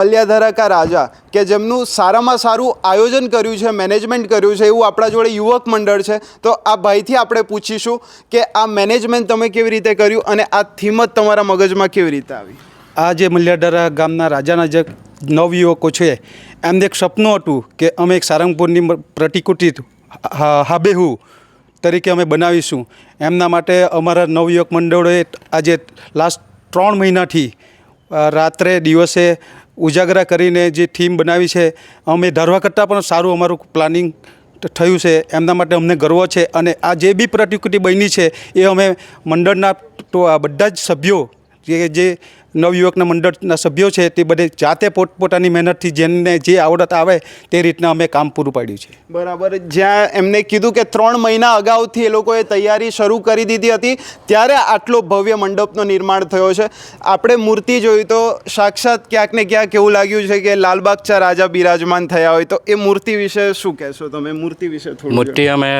મલ્યાધરા કા રાજા કે જેમનું સારામાં સારું આયોજન કર્યું છે, મેનેજમેન્ટ કર્યું છે, એવું આપણા જોડે યુવક મંડળ છે. તો આ ભાઈથી આપણે પૂછીશું કે આ મેનેજમેન્ટ તમે કેવી રીતે કર્યું અને આ થીમ જ તમારા મગજમાં કેવી રીતે આવી? આ જે મલ્યાધરા ગામના રાજાના જે નવયુવકો છે એમને એક સપનું હતું કે અમે એક સારંગપુરની પ્રતિકૃતિ હાબેહુ તરીકે અમે બનાવીશું. એમના માટે અમારા નવયુવક મંડળોએ આજે લાસ્ટ 3 મહિનાથી રાત્રે દિવસે ઉજાગરા કરીને જે થીમ બનાવી છે, અમે ધારવા કરતાં પણ સારું અમારું પ્લાનિંગ થયું છે. એમના માટે અમને ગર્વ છે. અને આ જે બી પ્રતિકૃતિ બની છે એ અમે મંડળના તો આ બધા જ સભ્યો જે નવયુવકના મંડળના સભ્યો છે તે બધે જાતે પોતપોતાની મહેનતથી જેમને જે આવડત આવે તે રીતના અમે કામ પૂરું પાડ્યું છે. બરાબર. જ્યાં એમને કીધું કે 3 મહિના અગાઉથી એ લોકોએ તૈયારી શરૂ કરી દીધી હતી ત્યારે આટલો ભવ્ય મંડપનો નિર્માણ થયો છે. આપણે મૂર્તિ જોઈ તો સાક્ષાત ક્યાંક ને ક્યાંક એવું લાગ્યું છે કે લાલબાગચા રાજા બિરાજમાન થયા હોય. તો એ મૂર્તિ વિશે શું કહેશો તમે? મૂર્તિ વિશે થોડું. મૂર્તિ અમે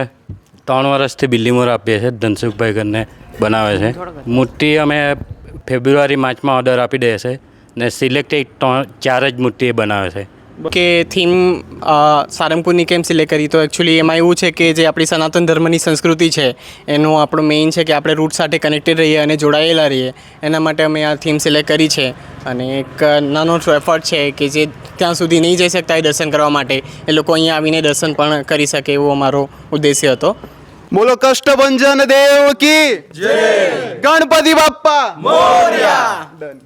3 વર્ષથી બિલ્લીમોર આપીએ છીએ, ધનસુખભાઈ કરીને બનાવે છે. મૂર્તિ અમે ફેબ્રુઆરી માર્ચમાં ઓર્ડર આપી દે છે ને સિલેક્ટેડ 4 જ મૂર્તિ બનાવે છે. કે થીમ સારંગપુરની કેમ સિલેક્ટ કરી? તો એકચ્યુઅલી એમાં એવું છે કે જે આપણી સનાતન ધર્મની સંસ્કૃતિ છે એનું આપણું મેઇન છે કે આપણે રૂટ સાથે કનેક્ટેડ રહીએ અને જોડાયેલા રહીએ. એના માટે અમે આ થીમ સિલેક્ટ કરી છે. અને એક નાનો એફર્ટ છે કે જે ત્યાં સુધી નહીં જઈ શકતા એ દર્શન કરવા માટે એ લોકો અહીંયા આવીને દર્શન પણ કરી શકે એવો અમારો ઉદ્દેશ્ય હતો. બોલો કષ્ટભંજન દેવ કી જય, ગણપતિ બાપ્પા મોરયા. ડન.